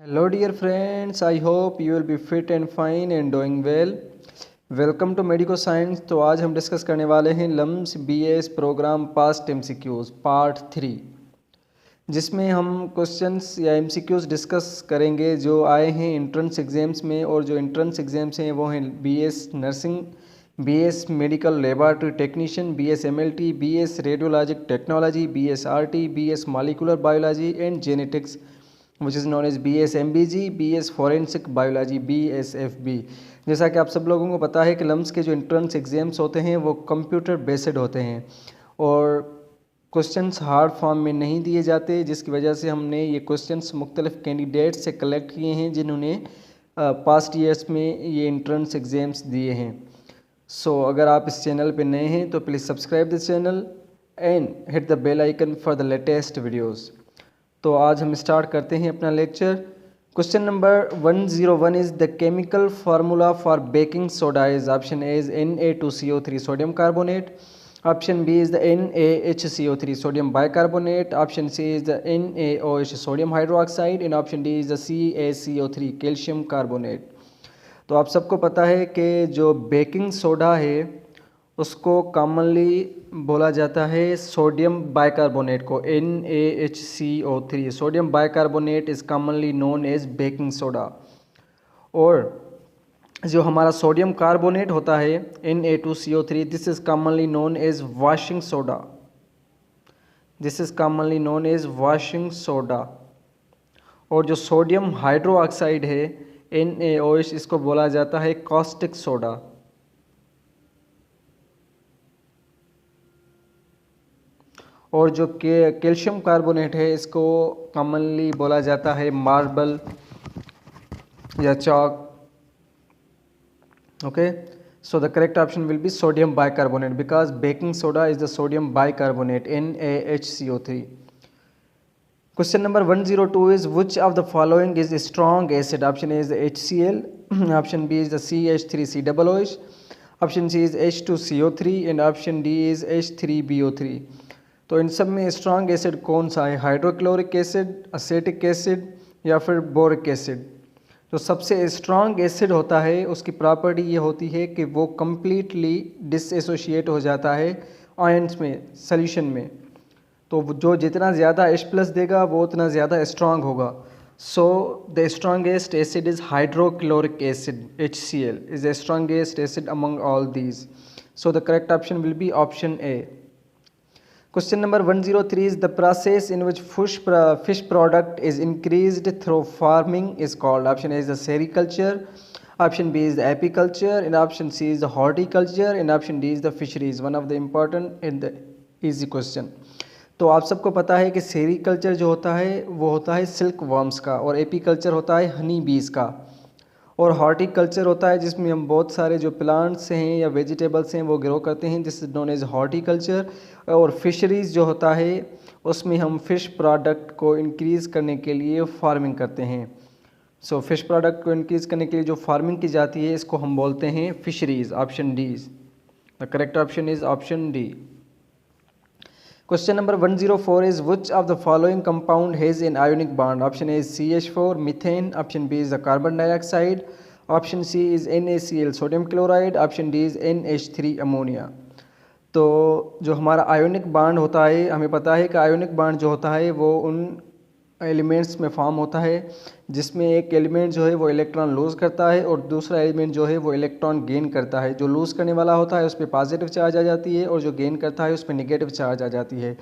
Hello, dear friends. I hope you will be fit and fine and doing well. Welcome to medico science. तो आज हम discuss करने वाले हैं LUMS BS program past MCQs part 3, जिसमें हम क्वेश्चंस या एमसीक्यूज डिस्कस करेंगे जो आए हैं एंट्रेंस एग्जाम्स में। और जो एंट्रेंस एग्जाम्स हैं वो हैं BS nursing, BS medical laboratory technician, BS MLT, BS radiologic technology, BS RT, BS molecular biology and genetics which is known as BS MBG, BS forensic biology, BSFB। जैसा कि आप सब लोगों को पता है कि लम्स के जो एंट्रेंस एग्ज़ाम्स होते हैं वो कंप्यूटर बेस्ड होते हैं और क्वेश्चंस हार्ड फॉर्म में नहीं दिए जाते, जिसकी वजह से हमने ये क्वेश्चंस मुख्तलिफ कैंडिडेट्स से कलेक्ट किए हैं जिन्होंने पास्ट ईयर्स में ये एंट्रेंस एग्ज़ाम्स दिए हैं। सो अगर आप इस चैनल पे नए हैं तो please subscribe this channel and hit the bell icon for the latest videos. तो आज हम स्टार्ट करते हैं अपना lecture. Question number 101 is the chemical formula for baking soda is option A is Na2CO3 sodium carbonate, option B is the NaHCO3 sodium bicarbonate, option C is the NaOH sodium hydroxide and option D is the CaCO3 calcium carbonate. तो आप सबको पता है कि जो baking soda है उसको commonly बोला जाता है सोडियम बाइकार्बोनेट को, NaHCO3। Sodium bicarbonate is commonly known as baking soda. और जो हमारा सोडियम कार्बोनेट होता है Na2CO3, this is commonly known as washing soda. This is commonly known as washing soda. और जो सोडियम हाइड्रोक्साइड है NaOH, इसको बोला जाता है कॉस्टिक सोडा। और जो कैल्शियम कार्बोनेट है इसको कॉमनली बोला जाता है मार्बल या chalk. Okay, so the correct option will be sodium bicarbonate because baking soda is the sodium bicarbonate NaHCO3। Question number 102 is which of the following is strong acid? Option A is the HCl, option B is the CH3COOH, option C is H2CO3 and option D is H3BO3। तो इन सब में strong acid कौन सा है? Hydrochloric acid, acetic acid या फिर boric acid? जो सबसे स्ट्रॉन्ग एसिड होता है उसकी प्रॉपर्टी ये होती है कि वो कम्प्लीटली डिसएसोशिएट हो जाता है आयंस में, सॉल्यूशन में। तो जो जितना ज़्यादा H+ देगा वो उतना ज़्यादा स्ट्रॉन्ग होगा। So the strongest acid is hydrochloric acid, HCl is the strongest acid among all these. So the correct option will be option A. Question number 103 is the process in which fish product is increased through farming is called. Option A is the sericulture, option B is the apiculture, and option C is the horticulture, and option D is the fisheries. One of the important and the easy question. तो आप सबको पता है कि sericulture जो होता है वो होता है सिल्क वर्म्स का, और एपीकल्चर होता है हनी बीज का, और हॉर्टिकल्चर होता है जिसमें हम बहुत सारे जो प्लांट्स हैं या वेजिटेबल्स हैं वो ग्रो करते हैं, this is known as horticulture. और फिशरीज़ जो होता है उसमें हम फ़िश प्रोडक्ट को इंक्रीज़ करने के लिए फार्मिंग करते हैं। सो फिश प्रोडक्ट को इंक्रीज़ करने के लिए जो फार्मिंग की जाती है इसको हम बोलते हैं fisheries. Option D, the correct option is option D. Question number 104 is which of the following compound has an ionic bond? Option A is CH4 methane, option B is the carbon dioxide, option C is NaCl sodium chloride, option D is NH3 ammonia। तो जो हमारा ionic bond होता है, हमें पता है कि ionic bond जो होता है वो उन एलिमेंट्स में फॉर्म होता है जिसमें एक एलिमेंट जो है वो इलेक्ट्रॉन लूज़ करता है और दूसरा एलिमेंट जो है वो इलेक्ट्रॉन गेन करता है। जो लूज़ करने वाला होता है उस पर पॉजिटिव चार्ज आ जाती है और जो गेन करता है उस पर नेगेटिव चार्ज आ जाती है।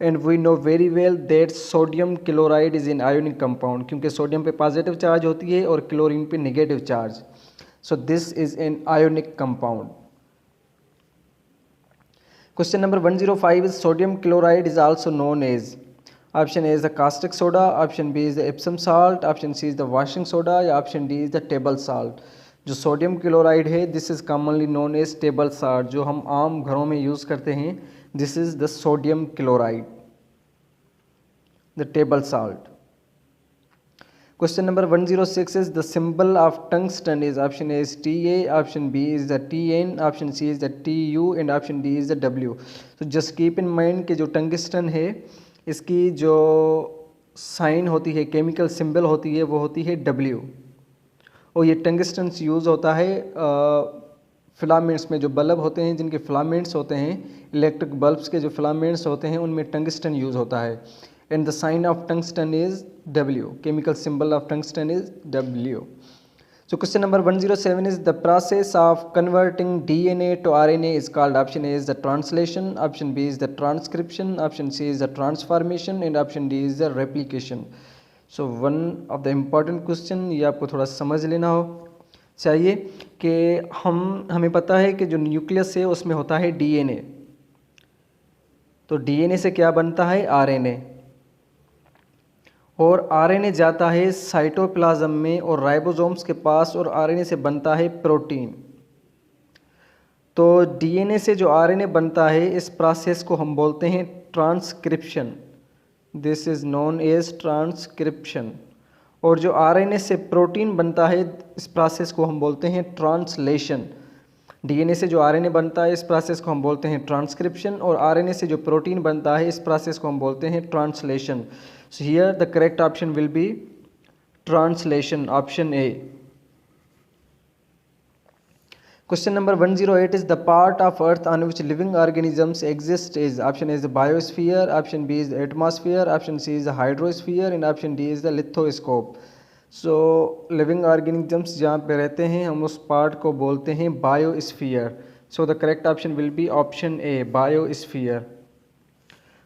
And we know very well that sodium chloride is in ionic compound, क्योंकि सोडियम पे पॉजिटिव चार्ज होती है और क्लोरीन पे negative charge. So this is an ionic compound. Question number 105 is sodium chloride is also known as, option A is the caustic soda, option B is the Epsom salt, option C is the washing soda या option D is the table salt। जो sodium chloride है this is commonly known as table salt, जो हम आम घरों में use करते हैं, this is the sodium chloride, the table salt. Question number 106 is the symbol of tungsten is, option A is Ta, option B is the Tn, option C is the Tu and option D is the W। So just keep in mind कि जो tungsten है इसकी जो sign होती है, chemical symbol होती है, वो होती है W। और ये टंगस्टन यूज़ होता है फिलामेंट्स में, जो बल्ब होते हैं जिनके फिलामेंट्स होते हैं, इलेक्ट्रिक बल्ब्स के जो फिलामेंट्स होते हैं उनमें टंगस्टन यूज़ होता है। And the sign of tungsten is W, chemical symbol of tungsten is W। So question number 107 is the process of converting DNA to RNA is called, option A is the translation, option B is the transcription, option C is the transformation and option D is the replication। So one of the important question, ये आपको थोड़ा समझ लेना हो चाहिए कि हमें पता है कि जो न्यूक्लियस है उसमें होता है DNA, तो DNA से क्या बनता है, RNA, और आरएनए जाता है साइटोप्लाज्म में और राइबोसोम्स के पास, और आरएनए से बनता है प्रोटीन। तो डीएनए से जो आरएनए बनता है इस प्रोसेस को हम बोलते हैं transcription, this is known as transcription. और जो आरएनए से प्रोटीन बनता है इस प्रोसेस को हम बोलते हैं ट्रांसलेशन। डीएनए से जो आरएनए बनता है इस प्रोसेस को हम बोलते हैं ट्रांसक्रिप्शन, और आरएनए से जो प्रोटीन बनता है इस प्रोसेस को हम बोलते हैं translation. So here the correct option will be translation, option A। Question number 108 is the part of earth on which living organisms exist is, option A is the biosphere, option B is the atmosphere, option C is the hydrosphere and option D is the lithoscope। So living organisms जहाँ पे रहते हैं हम उस part को बोलते हैं biosphere। So the correct option will be option A, biosphere।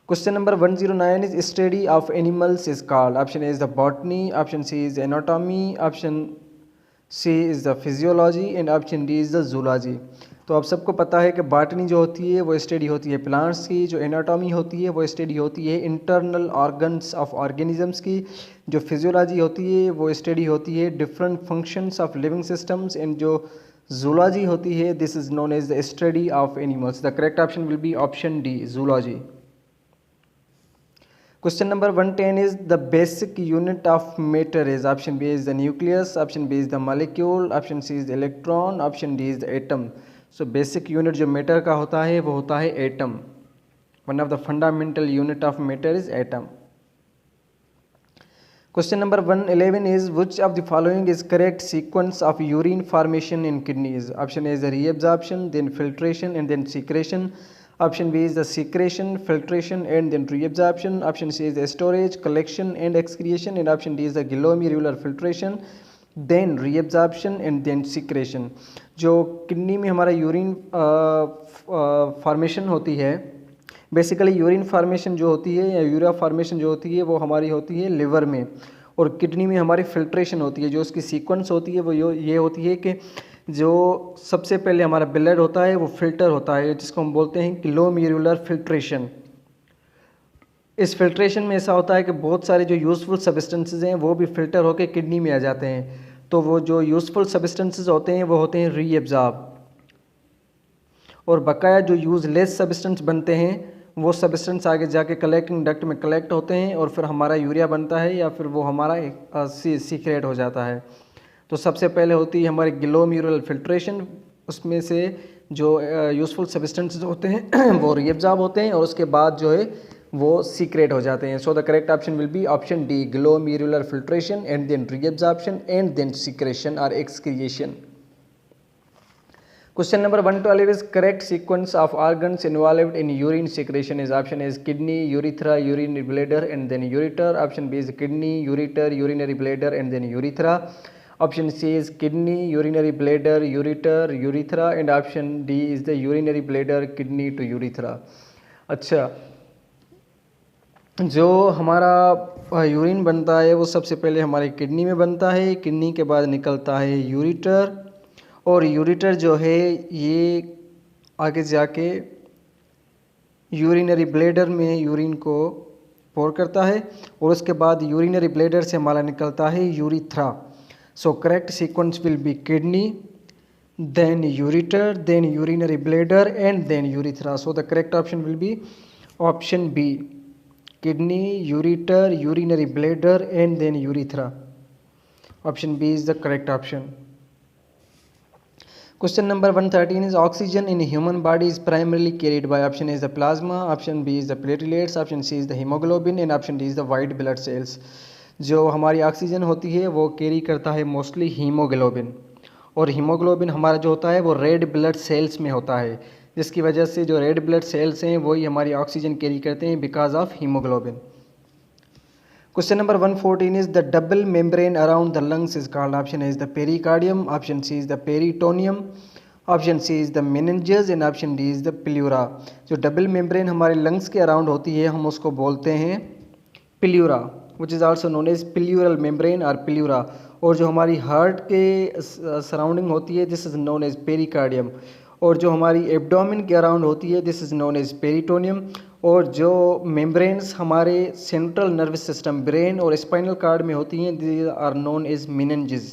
Question number 109 is study of animals is called, option A is the botany, option C is anatomy, option C is the physiology and option D is the zoology। तो आप सबको पता है कि botany जो होती है वो स्टडी होती है प्लांट्स की, जो एनाटॉमी होती है वो स्टडी होती है इंटरनल ऑर्गन्स ऑफ ऑर्गेनिजम्स की, जो फिजियोलॉजी होती है वो स्टडी होती है different functions of living systems, and जो जूलॉजी होती है this is known as the study of animals. The correct option will be option D, zoology. Question number 110 is the basic unit of matter is, option B is the nucleus, option B is the molecule, option C is the electron, option D is the atom। So basic unit जो matter का होता है वो होता है atom। One of the fundamental unit of matter is atom। Question number 111 is which of the following is correct sequence of urine formation in kidneys? Option A is the reabsorption, then filtration and then secretion. Option B is the secretion, filtration and then reabsorption. Option C is the storage, collection and excretion and option D is the glomerular filtration, then reabsorption and then secretion। जो kidney में हमारा urine formation होती है, basically urine formation जो होती है या urea formation जो होती है वो हमारी होती है लिवर में, और किडनी में हमारी फिल्ट्रेशन होती है। जो उसकी सीक्वेंस होती है वो ये होती है कि जो सबसे पहले हमारा ब्लड होता है वो फिल्टर होता है जिसको हम बोलते हैं ग्लोमेरुलर फिल्ट्रेशन। इस फिल्ट्रेशन में ऐसा होता है कि बहुत सारे जो यूज़फुल सब्सटेंसेस हैं वो भी फिल्टर होकर किडनी में आ जाते हैं, तो वो जो यूज़फुल सब्सटेंसेस होते हैं वो होते हैं रीएब्जॉर्ब, और बकाया जो यूज़लेस सब्सटेंस बनते हैं वो सब्सटेंस आगे जाके कलेक्टिंग डक्ट में कलेक्ट होते हैं और फिर हमारा यूरिया बनता है या फिर वो हमारा सीक्रेट हो जाता है। तो सबसे पहले होती है हमारी ग्लोमेरुलर फिल्ट्रेशन, उसमें से जो यूज़फुल सब्सटेंसेस होते हैं वो रीअब्जॉर्ब होते हैं और उसके बाद जो है वो सीक्रेट हो जाते हैं। So the correct option will be option D, glomerular filtration and then reabsorption and then secretion और excretion. Question number 112 is correct sequence of organs involved in urine secretion is, option is kidney, urethra, urinary bladder and then ureter. Option B is kidney, ureter, urinary bladder and then urethra. Option C is kidney, urinary bladder, ureter, urethra and option D is the urinary bladder, kidney to urethra। अच्छा, जो हमारा urine बनता है वो सबसे पहले हमारी kidney में बनता है, किडनी के बाद निकलता है यूरेटर, और यूरेटर जो है ये आगे जाके यूरिनरी ब्लैडर में यूरिन को पोर करता है और उसके बाद यूरिनरी ब्लैडर से हमारा निकलता है urethra. So correct sequence will be kidney, then ureter, then urinary bladder and then urethra. So the correct option will be option B, kidney, ureter, urinary bladder and then urethra. Option B is the correct option. Question number 113 is oxygen in human body is primarily carried by option A is the plasma, option B is the platelets, option C is the hemoglobin and option D is the white blood cells. जो हमारी oxygen होती है वो carry करता है mostly haemoglobin, और haemoglobin हमारा जो होता है वो रेड ब्लड सेल्स में होता है, जिसकी वजह से जो रेड ब्लड सेल्स हैं वही हमारी ऑक्सीजन कैरी करते हैं because of haemoglobin. Question number 114 is the double membrane around the lungs is called. Option A is the pericardium, option C is the peritoneum, option C is the meninges and option D is the pleura. जो double membrane हमारे lungs के around होती है हम उसको बोलते हैं प्ल्यूरा, which is also known as pleural membrane or pleura. और जो हमारी हार्ट के सराउंडिंग होती है this is known as pericardium, और जो हमारी एब्डोमेन के अराउंड होती है this is known as peritoneum. और जो मेम्ब्रेन्स हमारे सेंट्रल नर्वस सिस्टम ब्रेन और स्पाइनल कार्ड में होती हैं these are known as meninges.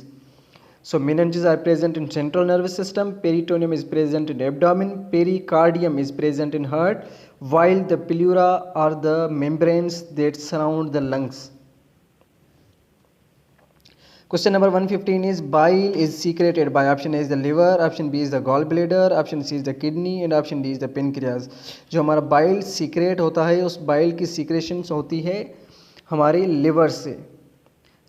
So meninges are present in central nervous system, peritoneum is present in abdomen, pericardium is present in heart, while the pleura are the membranes that surround the lungs. Question number 115 is bile is secreted by option A is the liver, option B is the gallbladder, option C is the kidney and option D is the pancreas. जो हमारा bile secret होता है उस bile की secretions होती है हमारे liver से.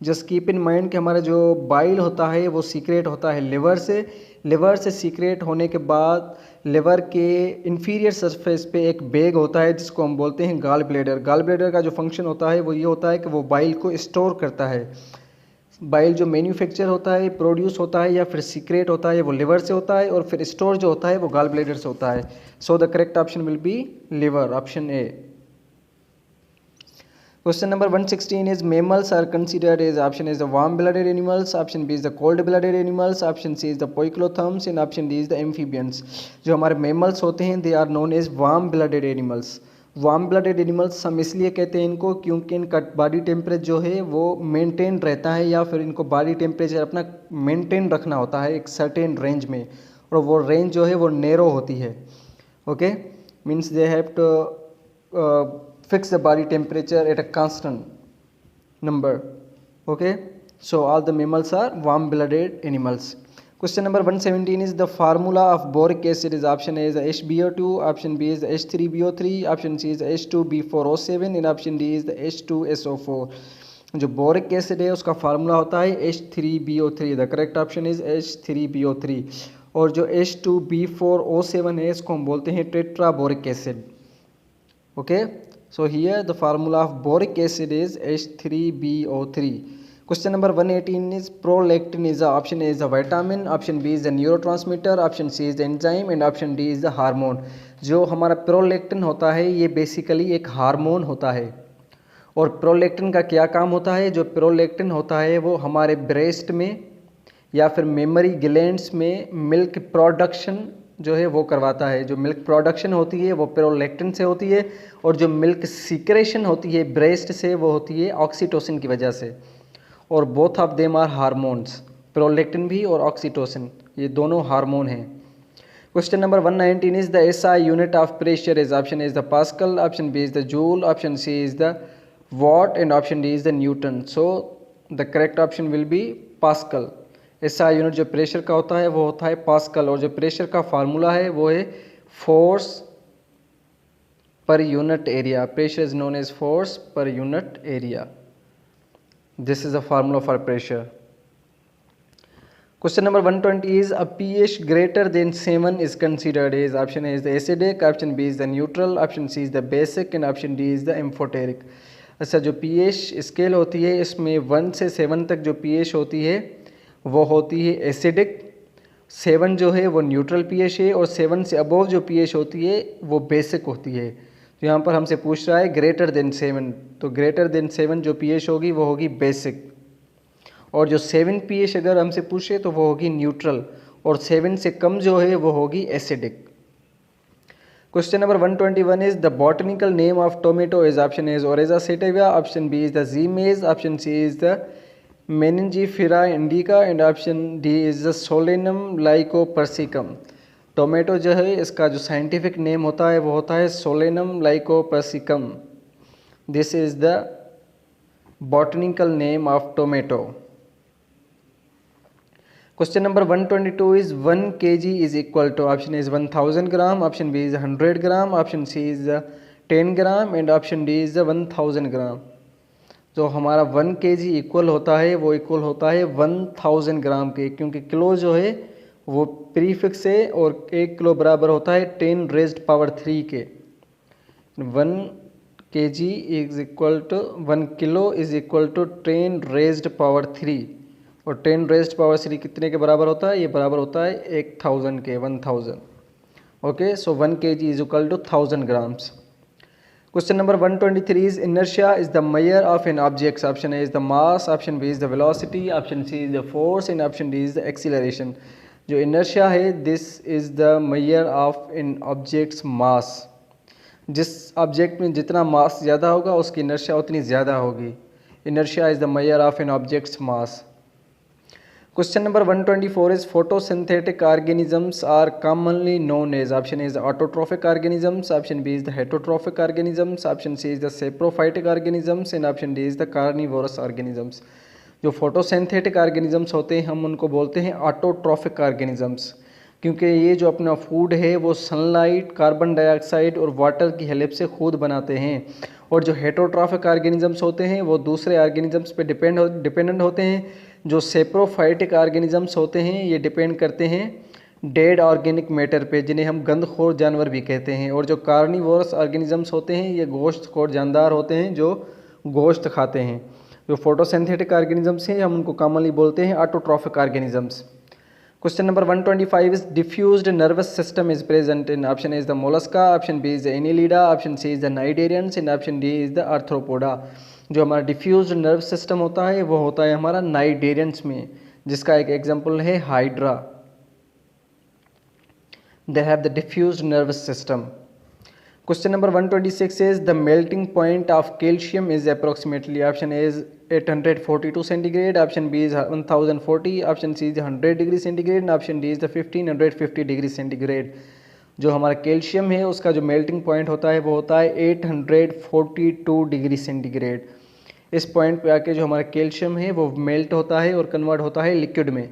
जस्ट कीप इन माइंड कि हमारा जो बाइल होता है वो सीक्रेट होता है लिवर से. लिवर से सीक्रेट होने के बाद लिवर के इंफीरियर सरफेस पे एक बैग होता है जिसको हम बोलते हैं गॉल ब्लैडर. गॉल ब्लैडर का जो फंक्शन होता है वो ये होता है कि वो बाइल को स्टोर करता है. बाइल जो मैन्युफैक्चर होता है प्रोड्यूस होता है या फिर सीक्रेट होता है वो लिवर से होता है, और फिर स्टोर जो होता है वो गॉल ब्लैडर से होता है. सो the correct option will B liver, option A. Question number 116 is mammals are considered as option is the warm blooded animals, option B is the cold blooded animals, option C is the poikilothms and option D is the amphibians. जो हमारे mammals होते हैं they are known as warm blooded animals. Warm blooded animals हम इसलिए कहते हैं इनको क्योंकि इनका बॉडी टेम्परेचर जो है वो मेंटेन रहता है, या फिर इनको बॉडी टेम्परेचर अपना मेंटेन रखना होता है एक सर्टेन रेंज में, और वो रेंज जो है वो नैरो होती है. Okay, means they have to fix the body temperature at a constant number. Okay, so all the mammals are warm blooded animals. Question number 117 is the formula of boric acid is option A is the HbO2, option B is the H3BO3, option C is the H2B4O7 and option D is the H2SO4. जो boric acid है उसका formula होता है H3BO3. The correct option is H3BO3. और जो H2B4O7 है इसको हम बोलते हैं tetra boric acid. Okay, so here the formula of boric acid is H3BO3. Question number 118 is prolactin is the option A is the vitamin, option B is the neurotransmitter, option C is the enzyme and option D is the hormone. जो हमारा prolactin होता है ये basically एक hormone होता है. और prolactin का क्या काम होता है? जो प्रोलैक्टिन होता है वो हमारे ब्रेस्ट में या फिर मेमोरी ग्लैंड्स में मिल्क प्रोडक्शन जो है वो करवाता है. जो मिल्क प्रोडक्शन होती है वो प्रोलैक्टिन से होती है, और जो मिल्क सीक्रेशन होती है ब्रेस्ट से वो होती है ऑक्सीटोसिन की वजह से. और both of them are hormones, prolactin भी और ऑक्सीटोसिन, ये दोनों हार्मोन हैं. Question number 119 is the SI unit of pressure is option is the pascal, option B is the joule, option C is the watt and option D is the newton. So the correct option will be pascal. SI unit जो pressure का होता है वो होता है pascal, और जो pressure का फार्मूला है वो है force per unit area. Pressure is known as force per unit area. This is the formula for pressure. Question number 120 is a pH greater than 7 is considered as option A is the acidic, option B is the neutral, option C is the basic and option D is the amphoteric. अच्छा, जो pH scale होती है इसमें 1 से 7 तक जो pH होती है वो होती है एसिडिक, 7 जो है वो न्यूट्रल pH है, और 7 से अबव जो pH होती है वो बेसिक होती है. तो यहाँ पर हमसे पूछ रहा है ग्रेटर देन 7, तो ग्रेटर देन 7 जो pH होगी वो होगी बेसिक, और जो 7 pH अगर हमसे पूछे तो वो होगी न्यूट्रल, और 7 से कम जो है वो होगी acidic. Question number 121 is the botanical name of tomato is option A is oryza sativa, option B is the zea mays, option C is the mangifera indica and option D is the solanum lycopersicum. Tomato जो है इसका जो scientific name होता है वो होता है Solanum lycopersicum. This is the botanical name of tomato. Question number 122 is 1 kg is equal to, option A is 1000 gram, option B is 100 gram, option C is 10 gram and option D is 1000 gram. जो हमारा 1 kg equal होता है वो equal होता है 1000 ग्राम के, क्योंकि kilo जो है वो प्रीफिक्स है और 1 किलो बराबर होता है 10 रेज्ड पावर 3 के. 1 kg is equal to 1 kilo is equal to 10 raised power 3 और 10 रेज्ड पावर 3 कितने के बराबर होता है? ये बराबर होता है 1000 के, 1000. Okay, so 1 kg is equal to 1000 grams. Question number 123 is inertia is the measure of an object. Option A is the mass, option B is the velocity, option C is the force and option D is the acceleration. जो inertia है, this is the measure of an object's mass. जिस object में जितना मास ज़्यादा होगा उसकी inertia उतनी ज़्यादा होगी. Inertia is the measure of an object's mass. Question number 124 is photosynthetic organisms are commonly known as, option A is the autotrophic organisms, option B is the heterotrophic organisms, option C is the saprophytic organisms and option D is the carnivorous organisms. जो photosynthetic organisms होते हैं हम उनको बोलते हैं autotrophic organisms, क्योंकि ये जो अपना फूड है वो सनलाइट, कार्बन डाइऑक्साइड और वाटर की हेल्प से खुद बनाते हैं. और जो हेटरोट्रॉफिक ऑर्गेनिजम्स होते हैं वो दूसरे ऑर्गेनिजम्स पे डिपेंडेंट होते हैं. जो सेप्रोफाइटिक ऑर्गेनिजम्स होते हैं ये डिपेंड करते हैं डेड ऑर्गेनिक मैटर पे, जिन्हें हम गंदखोर जानवर भी कहते हैं. और जो कार्निवोरस ऑर्गेनिजम्स होते हैं ये गोश्तखोर जानदार होते हैं जो गोश्त खाते हैं. जो फोटोसिंथेटिक ऑर्गेनिजम्स हैं हम उनको कॉमनली बोलते हैं autotrophic organisms. Question number 125 is diffused nervous system is present in, option A is the mollusca, option B is the annelida, option C is the cnidarians and option D is the arthropoda. जो हमारा diffused nerve system होता है वो होता है हमारा cnidarians में, जिसका एक एग्जांपल है hydra. They have the diffused nervous system. Question number 126 is the melting point of calcium is approximately, option A is 842 centigrade, option B is 1040, option C is 100 degree centigrade and option D is the 1550 degree centigrade. जो हमारा calcium है उसका जो melting point होता है वो होता है 842 डिग्री सेंटीग्रेड. इस पॉइंट पे आके जो हमारा कैल्शियम है वो मेल्ट होता है और कन्वर्ट होता है लिक्विड में.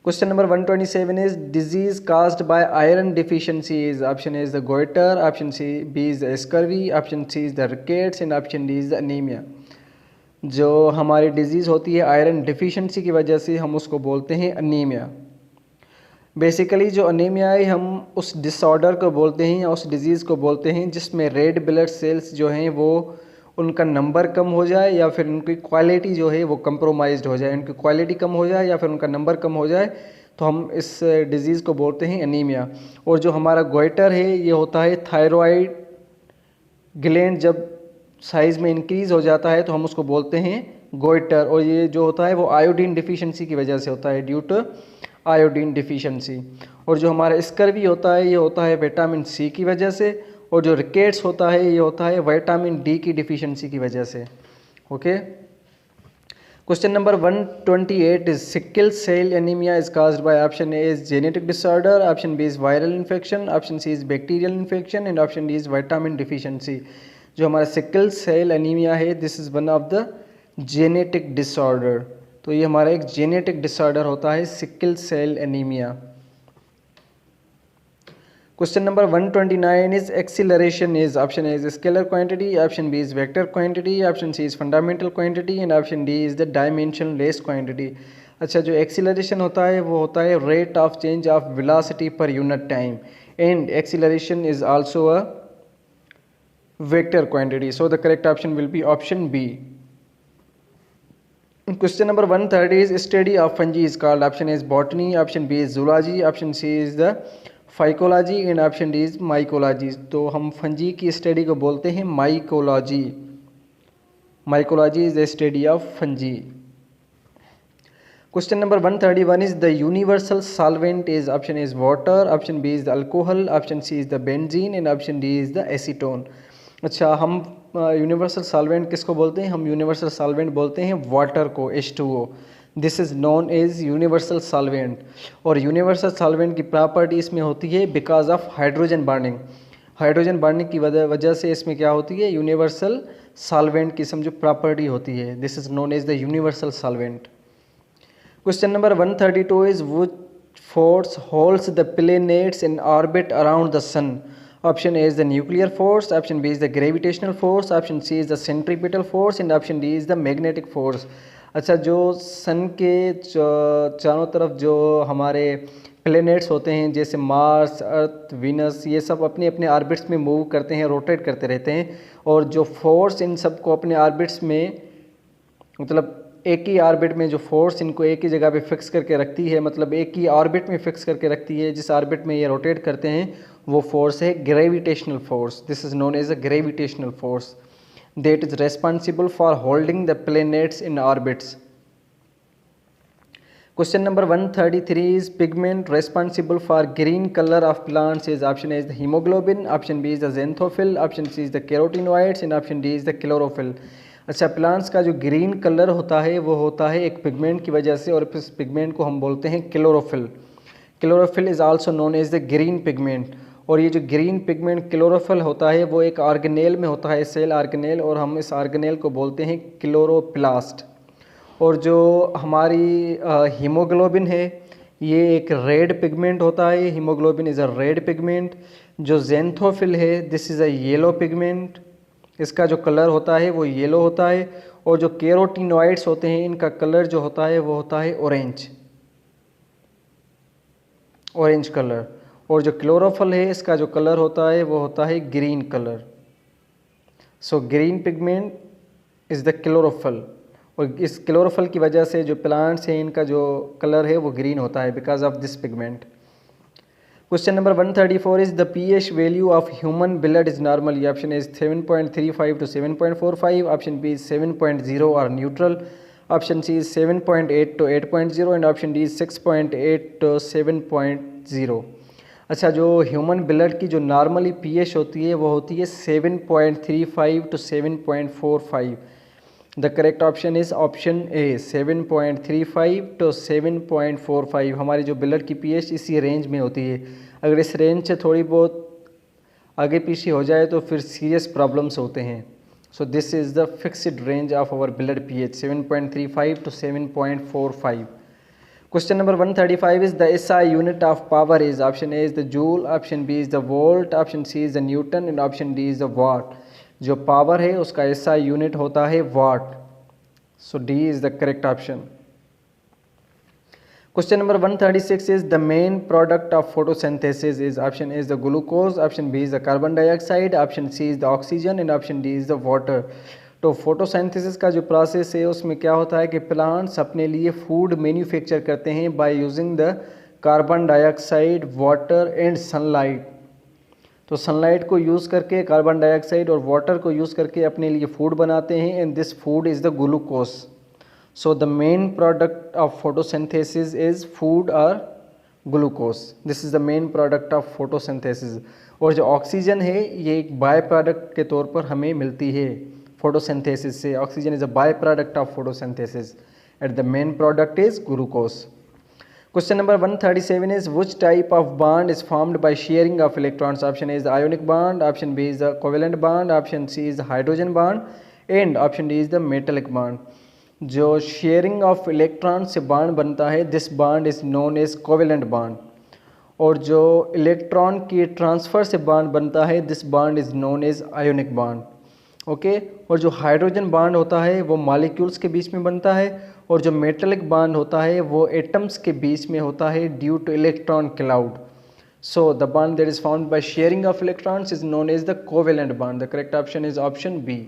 Question number 127 is disease caused by iron deficiency is, option A is the goiter, option B is the scurvy, option C is the rickets and option D is the anemia. जो हमारी disease होती है iron deficiency की वजह से हम उसको बोलते हैं अनीमिया. बेसिकली जो अनीमिया है हम उस डिसऑर्डर को बोलते हैं या उस डिज़ीज़ को बोलते हैं जिसमें रेड ब्लड सेल्स जो हैं वो उनका नंबर कम हो जाए या फिर उनकी क्वालिटी जो है वो कंप्रोमाइज़्ड हो जाए. उनकी क्वालिटी कम हो जाए या फिर उनका नंबर कम हो जाए तो हम इस डिज़ीज़ को बोलते हैं अनीमिया. और जो हमारा गोइटर है ये होता है थायराइड ग्लैंड जब साइज़ में इंक्रीज़ हो जाता है तो हम उसको बोलते हैं गोइटर. और ये जो होता है वो आयोडीन डिफिशिएंसी की वजह से होता है, ड्यू टू आयोडीन डिफिशिएंसी. और जो हमारा स्कर्वी होता है ये होता है विटामिन सी की वजह से. और जो रिकेट्स होता है ये होता है विटामिन डी की डिफिशिएंसी की वजह से. Okay. Question number 128 is sickle cell anaemia is caused by, option A is genetic disorder, option B is viral infection, option C is bacterial infection and option D is vitamin deficiency. जो हमारा sickle cell anaemia है this is one of the genetic disorder. तो ये हमारा एक genetic disorder होता है sickle cell anaemia. Question number 129 is acceleration is, option A is scalar quantity, option B is vector quantity, option C is fundamental quantity and option D is the dimensionless quantity. अच्छा, जो acceleration होता है वो होता है rate of change of velocity per unit time and acceleration is also a vector quantity. So the correct option will be option B. Question number 130 is study of fungi is called, option A is botany, option B is zoology, option C is the phycology and option D is mycology. तो हम fungi की study को बोलते हैं mycology. Mycology is the study of fungi. Question number 131 is the universal solvent is, option A is water, option B is the alcohol, option C is the benzene and option D is the acetone. अच्छा, हम universal solvent किसको बोलते हैं? हम universal solvent बोलते हैं water को, H2O. This is known as universal solvent. और यूनिवर्सल सॉल्वेंट की प्रॉपर्टी इसमें होती है because of hydrogen bonding. Hydrogen bonding की वजह से इसमें क्या होती है? यूनिवर्सल सॉल्वेंट की समझो प्रॉपर्टी होती है. This is known as the universal solvent. Question number 132 is which force holds the planets in orbit around the sun? Option A is the nuclear force, option B is the gravitational force, option C is the centripetal force and option D is the magnetic force. अच्छा, जो सन के चारों तरफ जो हमारे planets होते हैं जैसे मार्स, अर्थ, वीनस, ये सब अपने अपने ऑर्बिट्स में मूव करते हैं, रोटेट करते रहते हैं, और जो फोर्स इन सबको अपने ऑर्बिट्स में, मतलब एक ही ऑर्बिट में जो फोर्स इनको एक ही जगह पे फिक्स करके रखती है, मतलब एक ही ऑर्बिट में फिक्स करके रखती है, जिस ऑर्बिट में ये रोटेट करते हैं वो फोर्स है gravitational force. This is known as a gravitational force that is responsible for holding the planets in orbits. Question number 133 is pigment responsible for green color of plants is option A is the hemoglobin, option B is the xanthophyll, option C is the carotenoids and option D is the chlorophyll. अच्छा, plants का जो green colour होता है वो होता है एक pigment की वजह से, और इस पिगमेंट को हम बोलते हैं chlorophyll. Chlorophyll is also known as the green pigment. और ये जो ग्रीन पिगमेंट क्लोरोफिल होता है वो एक ऑर्गेनेल में होता है, सेल ऑर्गेनेल, और हम इस ऑर्गेनेल को बोलते हैं क्लोरोप्लास्ट. और जो हमारी हीमोग्लोबिन है ये एक रेड पिगमेंट होता है. Haemoglobin is a red pigment. जो ज़ैंथोफिल है this is a yellow pigment, इसका जो कलर होता है वो येलो होता है. और जो कैरोटीनॉइड्स होते हैं इनका कलर जो होता है वो होता है ऑरेंज कलर. और जो क्लोरोफिल है इसका जो कलर होता है वो होता है green colour. So green pigment is the chlorophyll, और इस क्लोरोफिल की वजह से जो प्लांट्स हैं इनका जो कलर है वो ग्रीन होता है because of this pigment. Question number 134 is the pH value of human blood is normal. Option is 7.35 to 7.45, option B is 7.0 और neutral, option C is 7.8 to 8.0 and option D is 6.8 to 7.0. अच्छा, जो human blood की जो normally pH होती है वो होती है 7.35 to 7.45. The correct option is option A 7.35 to 7.45. हमारी जो ब्लड की pH इसी रेंज में होती है. अगर इस रेंज से थोड़ी बहुत आगे पीछे हो जाए तो फिर सीरियस प्रॉब्लम्स होते हैं. So this is the fixed range of our blood pH 7.35 to 7.45. Question number 135 is the SI unit of power is option A is the joule, option B is the volt, option C is the Newton and option D is the watt. जो power है उसका SI unit होता है वाट. सो D is the correct option. Question number 136 is the main product of photosynthesis is option A is the glucose, option B is the carbon dioxide, option C is the oxygen and option D is the water. तो photosynthesis का जो process है उसमें क्या होता है कि plants अपने लिए फूड मैन्युफैक्चर करते हैं by using the carbon dioxide, water and sunlight. तो सनलाइट को यूज़ करके, कार्बन डाइऑक्साइड और वाटर को यूज़ करके अपने लिए फूड बनाते हैं and this food is the glucose. So the main product of photosynthesis is food और glucose. This is the main product of photosynthesis. और जो ऑक्सीजन है ये एक बाय प्रोडक्ट के तौर पर हमें मिलती है photosynthesis से. Oxygen is a byproduct of photosynthesis and the main product is glucose. Question number 137 is which type of bond is formed by sharing of electrons? Option A is the ionic bond, option B is the covalent bond, option C is the hydrogen bond and option D is the metallic bond. जो sharing of electron से bond बनता है this bond is known as covalent bond. और जो electron की transfer से bond बनता है this bond is known as ionic bond. Okay. और जो हाइड्रोजन बॉन्ड होता है वो मॉलिक्यूल्स के बीच में बनता है और जो मेटलिक बॉन्ड होता है वो एटम्स के बीच में होता है due to electron cloud. So the bond that is found by sharing of electrons is known as the covalent bond. The correct option is option B.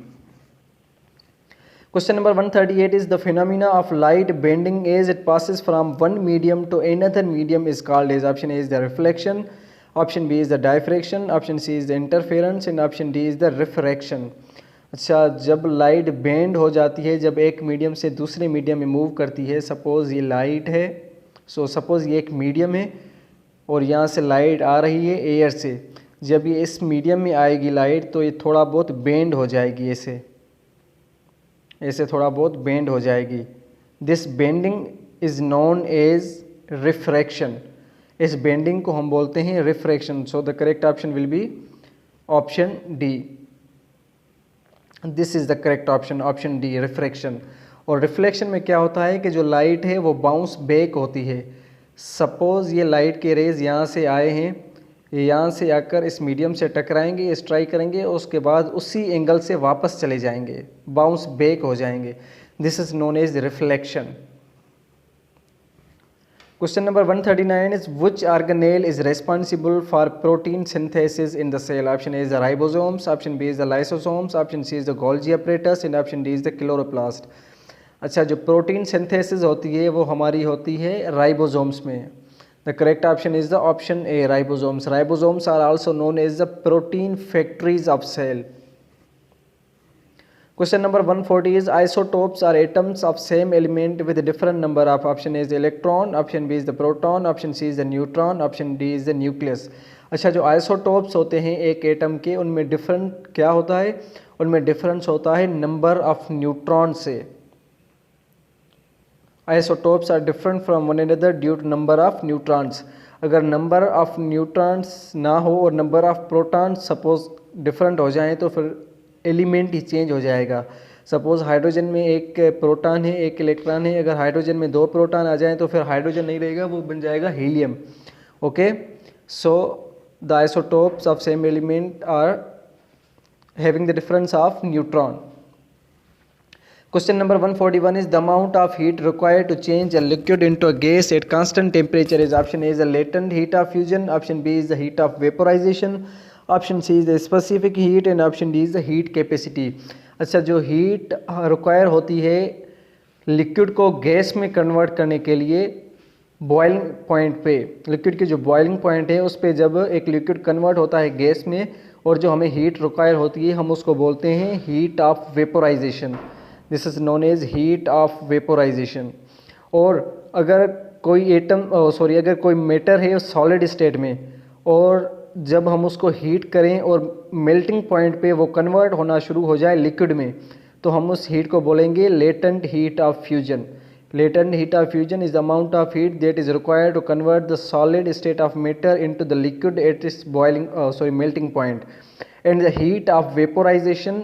Question number 138 is the phenomena of light bending as it passes from one medium to another medium is called as. Option A is the reflection, option B is the diffraction, option C is the interference and option D is the refraction. अच्छा, जब light bend हो जाती है, जब एक medium से दूसरे medium में मूव करती है, सपोज़ ये लाइट है, सपोज़ ये एक मीडियम है और यहाँ से लाइट आ रही है एयर से. जब ये इस मीडियम में आएगी लाइट तो ये थोड़ा बहुत बेंड हो जाएगी, ऐसे थोड़ा बहुत बेंड हो जाएगी. This bending is known as refraction. इस बेंडिंग को हम बोलते हैं refraction. So the correct option will be option D. This is the correct option, option D, refraction. और रिफ्लेक्शन में क्या होता है कि जो लाइट है वो बाउंस बैक होती है। सपोज़ ये लाइट के रेज़ यहाँ से आए हैं, ये यहाँ से आकर इस मीडियम से टकराएंगे, स्ट्राइक करेंगे और उसके बाद उसी एंगल से वापस चले जाएंगे, बाउंस बैक हो जाएंगे। This is known as reflection. Question number 139 is which organelle is responsible for protein synthesis in the cell? Option A is the ribosomes, option B is the lysosomes, option C is the Golgi apparatus and option D is the chloroplast. अच्छा, जो protein synthesis होती है वो हमारी होती है ribosomes में। The correct option is the option A, ribosomes. Ribosomes are also known as the protein factories of cell. Question number 140 is isotopes are atoms of same element with a different number of, option A is the electron, option B is the proton, option C is the neutron, option D is the nucleus. अच्छा, जो isotopes होते हैं एक atom के, उनमें different क्या होता है? उनमें डिफरेंस होता है नंबर ऑफ न्यूट्रॉन से। Isotopes are different from one another due to number of neutrons. अगर नंबर ऑफ न्यूट्रॉन्स ना हो और number of protons suppose different हो जाएं तो फिर एलिमेंट ही चेंज हो जाएगा। सपोज़ हाइड्रोजन में एक प्रोटॉन है, एक इलेक्ट्रॉन है, अगर हाइड्रोजन में 2 प्रोटॉन आ जाएं तो फिर हाइड्रोजन नहीं रहेगा, वो बन जाएगा helium. Okay, so the isotopes of same element are having the difference of neutron. Question number 141 is the amount of heat required to change a liquid into a gas at constant temperature is, option A is the latent heat of fusion, option B is the heat of vaporization, option C is the specific heat and option D is the heat capacity. अच्छा, जो heat require होती है liquid को gas में convert करने के लिए boiling point पे, लिक्विड की जो बॉइलिंग पॉइंट है उस पे जब एक लिक्विड कन्वर्ट होता है गैस में और जो हमें हीट रिक्वायर होती है हम उसको बोलते हैं heat of vaporisation. This is known as heat of vaporisation. और अगर कोई अगर कोई मैटर है सॉलिड स्टेट में और जब हम उसको हीट करें और मेल्टिंग पॉइंट पे वो कन्वर्ट होना शुरू हो जाए लिक्विड में तो हम उस हीट को बोलेंगे latent heat of fusion. Latent heat of fusion is the amount of heat that is required to convert the solid state of matter into the liquid at its melting point. And the heat of vaporisation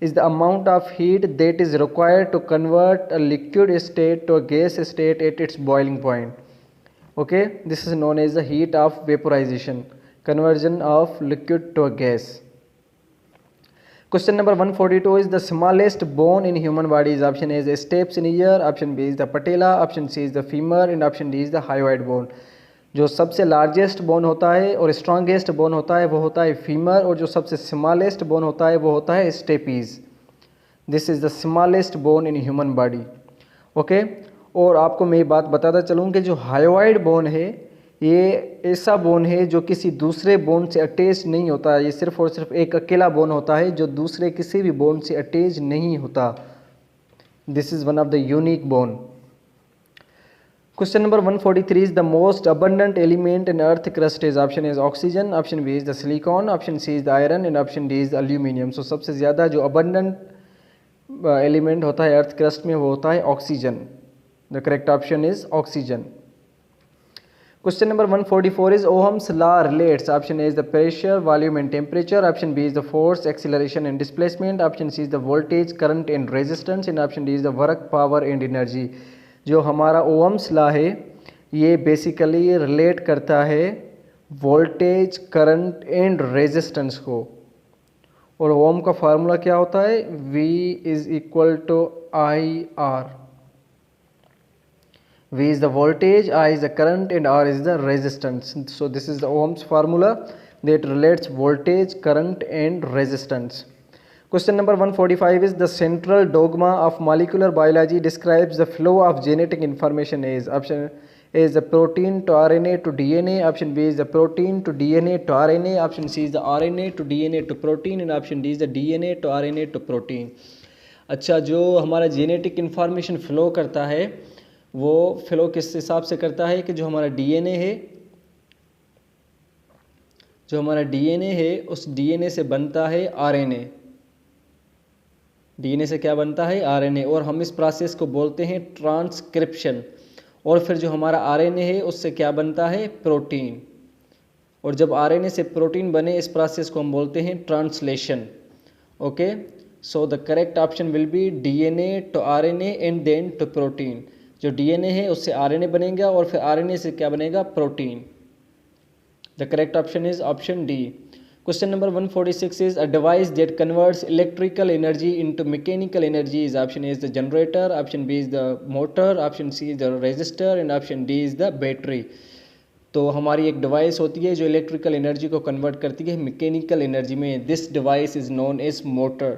is the amount of heat that is required to convert a liquid state to a gas state at its boiling point. Okay, this is known as the heat of vaporization, conversion of liquid to a gas. Question number 142 is the smallest bone in human body is, option A is the stapes in ear, option B is the patella, option C is the femur and option D is the hyoid bone. जो सबसे largest bone होता है और strongest bone होता है वो होता है फीमर, और जो सबसे स्मॉलेस्ट बोन होता है वो होता है stapes. This is the smallest bone in human body. Okay, और आपको मैं ये बात बताता चलूँ कि जो हायोइड बोन है ये ऐसा बोन है जो किसी दूसरे बोन से अटैच नहीं होता है। ये सिर्फ और सिर्फ एक अकेला बोन होता है जो दूसरे किसी भी बोन से अटैच नहीं होता। This is one of the unique bone. Question number 143 is the most abundant element in earth crust is, option A is oxygen, option B is the silicon, option C is the iron and option D is the aluminium. So सबसे ज़्यादा जो abundant element होता है earth crust में वो होता है oxygen. The correct option is oxygen. Question number 144 is Ohm's law relates, option A is the pressure, volume and temperature, option B is the force, acceleration and displacement, option C is the voltage, current and resistance and option D is the work, power and energy. जो हमारा Ohm's law है ये basically relate करता है voltage, current and resistance को। और ओम का formula क्या होता है? V is equal to I R. V is the voltage, I is the current and R is the resistance. So this is the Ohm's formula that relates voltage, current and resistance. Question number 145 is the central dogma of molecular biology describes the flow of genetic information as, option A is the protein to RNA to DNA, option B is the protein to DNA to RNA, option C is the RNA to DNA to protein and option D is the DNA to RNA to protein. अच्छा, जो हमारा genetic information flow करता है वो flow किस हिसाब से करता है कि जो हमारा DNA है, जो हमारा DNA है उस DNA से बनता है RNA। डीएनए से क्या बनता है? आरएनए। और हम इस प्रोसेस को बोलते हैं ट्रांसक्रिप्शन। और फिर जो हमारा आरएनए है उससे क्या बनता है? प्रोटीन। और जब आरएनए से प्रोटीन बने इस प्रोसेस को हम बोलते हैं translation. Okay, so the correct option will be DNA to RNA and then to protein. जो DNA है उससे RNA बनेगा और फिर RNA से क्या बनेगा, protein. The correct option is option D. Question number 146 is a device that converts electrical energy into mechanical energy is option A is the generator, option B is the motor, option C is the resistor and option D is the battery। तो हमारी एक device होती है जो electrical energy को convert करती है mechanical energy में। This device is known as motor,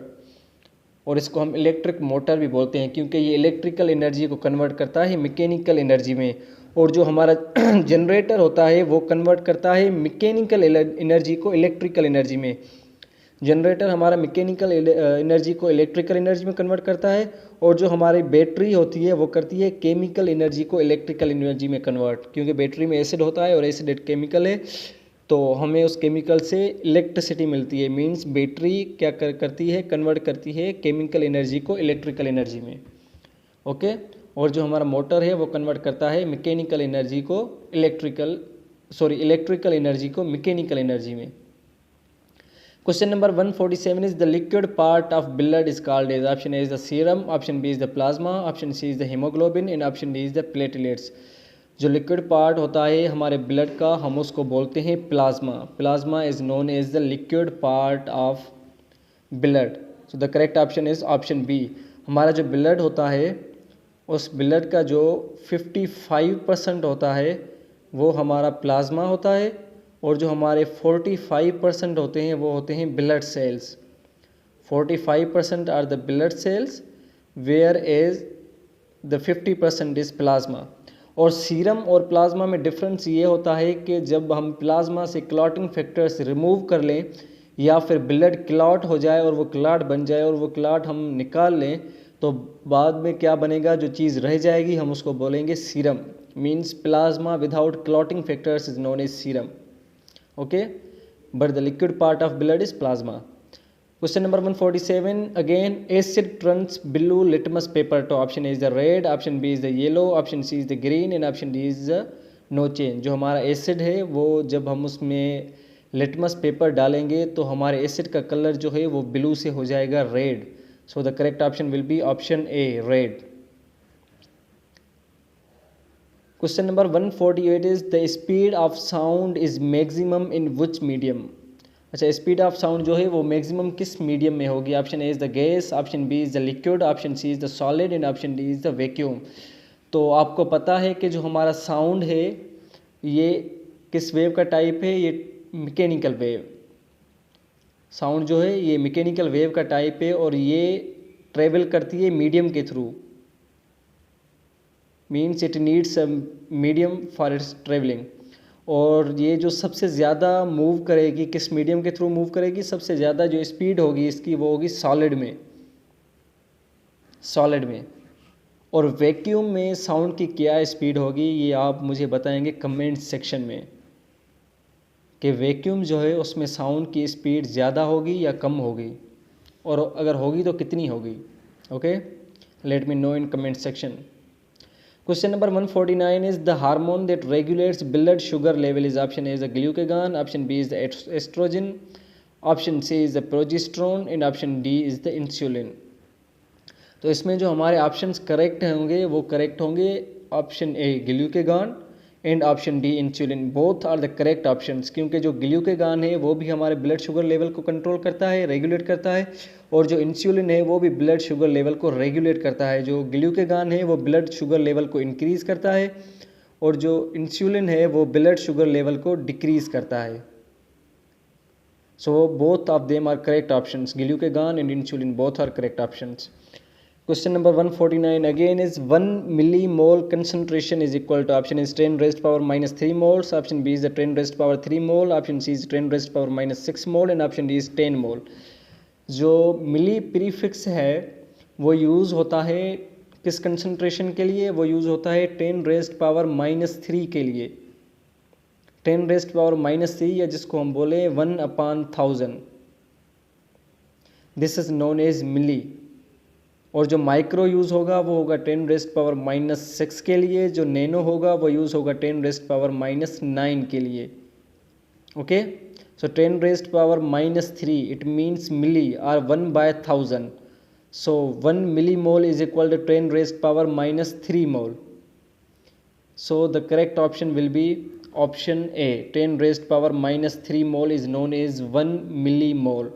और इसको हम इलेक्ट्रिक मोटर भी बोलते हैं क्योंकि ये इलेक्ट्रिकल एनर्जी को कन्वर्ट करता है मैकेनिकल एनर्जी में। और जो हमारा जनरेटर होता है वो कन्वर्ट करता है मैकेनिकल एनर्जी को इलेक्ट्रिकल एनर्जी में। जनरेटर हमारा मैकेनिकल एनर्जी को इलेक्ट्रिकल एनर्जी में कन्वर्ट करता है, और जो हमारी बैटरी होती है वो करती है केमिकल एनर्जी को इलेक्ट्रिकल एनर्जी में कन्वर्ट, क्योंकि बैटरी में एसिड होता है और एसिड एक केमिकल है, तो हमें उस केमिकल से इलेक्ट्रिसिटी मिलती है। मींस बैटरी क्या करती है, कन्वर्ट करती है केमिकल एनर्जी को इलेक्ट्रिकल एनर्जी में। ओके, और जो हमारा मोटर है वो कन्वर्ट करता है मैकेनिकल एनर्जी को इलेक्ट्रिकल एनर्जी को मैकेनिकल एनर्जी में। Question number 147 is the liquid part of blood is called as option A is the serum, option B is the plasma, option C is the haemoglobin and option D is the platelets. जो liquid part होता है हमारे blood का हम उसको बोलते हैं plasma. Plasma is known as the liquid part of blood. So the correct option is option B. हमारा जो ब्लड होता है उस ब्लड का जो 55% होता है वो हमारा प्लाज्मा होता है, और जो हमारे 45% होते हैं वो होते हैं blood cells. 45% are the blood cells whereas the 50% is plasma. और सीरम और प्लाज्मा में डिफरेंस ये होता है कि जब हम प्लाज्मा से क्लॉटिंग फैक्टर्स रिमूव कर लें या फिर ब्लड क्लॉट हो जाए और वो क्लॉट बन जाए और वो क्लॉट हम निकाल लें, तो बाद में क्या बनेगा, जो चीज़ रह जाएगी हम उसको बोलेंगे serum. Means plasma without clotting factors is known as serum. Okay, but the liquid part of blood is plasma. Question number 147 again, acid turns blue litmus paper तो option A is the red, option B is the yellow, option C is the green and option D is the no change. जो हमारा acid है वो जब हम उसमें litmus paper डालेंगे तो हमारे एसिड का कलर जो है वो ब्लू से हो जाएगा red. So the correct option will be option A, red. Question number 148 is the speed of sound is maximum in which medium. अच्छा, स्पीड ऑफ साउंड जो है वो मैक्सिमम किस मीडियम में होगी। Option A is the gas, option B is the liquid, option C is the solid and option D is the vacuum. तो आपको पता है कि जो हमारा साउंड है ये किस वेव का टाइप है, ये मैकेनिकल वेव। साउंड जो है ये मैकेनिकल वेव का टाइप है और ये ट्रेवल करती है मीडियम के through. Means it needs a medium for its travelling. और ये जो सबसे ज़्यादा मूव करेगी, किस मीडियम के थ्रू मूव करेगी, सबसे ज़्यादा जो स्पीड होगी इसकी वो होगी सॉलिड में। और वैक्यूम में साउंड की क्या स्पीड होगी ये आप मुझे बताएंगे कमेंट सेक्शन में, कि वैक्यूम जो है उसमें साउंड की स्पीड ज़्यादा होगी या कम होगी, और अगर होगी तो कितनी होगी। Okay, let me know in comment section. Question number 149 is the hormone that regulates blood sugar level is option A is the glucagon, option B is the estrogen, option C is the progesterone and option D is the insulin। तो इसमें जो हमारे options correct होंगे वो correct होंगे option A glucagon and option D insulin. Both are the correct options, क्योंकि जो glucagon है वो भी हमारे ब्लड शुगर लेवल को कंट्रोल करता है, रेगुलेट करता है, और जो इंसुलिन है वो भी ब्लड शुगर लेवल को रेगुलेट करता है। जो ग्लूकेगॉन है वो ब्लड शुगर लेवल को इंक्रीज़ करता है और जो इंसुलिन है वो ब्लड शुगर लेवल को डिक्रीज़ करता है। So both of them are correct options, glucagon and insulin both are correct options. Question number 149 again is 1 millimole concentration is equal to option is 10 raised power minus 3 moles, option B is the 10 raised power 3 mole, option C is 10 raised power minus 6 mole and option D is 10 mole। जो मिली prefix है वो use होता है किस concentration के लिए, वो use होता है 10 रेज्ड पावर माइनस 3 के लिए। 10 रेज्ड पावर माइनस 3 या जिसको हम बोले 1/1000, दिस इज नोन एज मिली। और जो माइक्रो यूज़ होगा वो होगा 10 रेज्ड पावर माइनस 6 के लिए, जो नैनो होगा वो यूज़ होगा 10 रेज्ड पावर माइनस 9 के लिए। Okay, So 10 raised power minus 3, it means milli or 1 by 1000. So 1 millimole is equal to 10 raised power minus 3 mole. So the correct option will be option A. 10 raised power minus 3 mole is known as 1 millimole.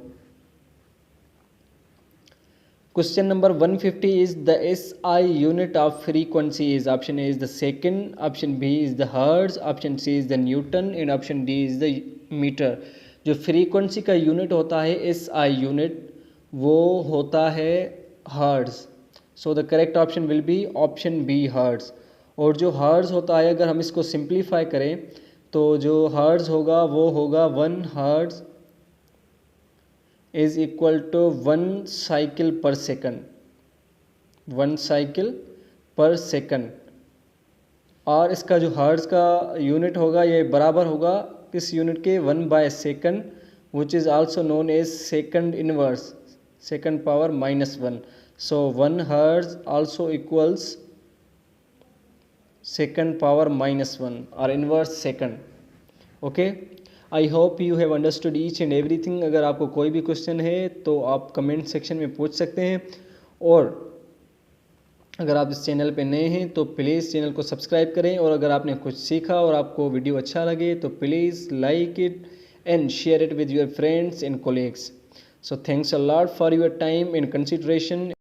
Question number 150 is the SI unit of frequency is option A is the second, option B is the hertz, option C is the Newton and option D is the metre. जो frequency का unit होता है SI unit वो होता है hertz. So the correct option will be option B hertz. और जो hertz होता है अगर हम इसको सिंप्लीफाई करें तो जो हर्ट्ज होगा वो होगा 1 hertz is equal to 1 cycle per second. 1 cycle per second. और इसका जो हर्ट्ज का यूनिट होगा ये बराबर होगा किस यूनिट के 1 by second which is also known as second inverse second power minus 1. So 1 hertz also equals second power minus 1 और inverse second. Okay, I hope you have understood each and everything. अगर आपको कोई भी question है तो आप comment section में पूछ सकते हैं. और अगर आप इस चैनल पे नए हैं तो प्लीज़ चैनल को सब्सक्राइब करें. और अगर आपने कुछ सीखा और आपको वीडियो अच्छा लगे तो please like it and share it with your friends and colleagues. So thanks a lot for your time and consideration.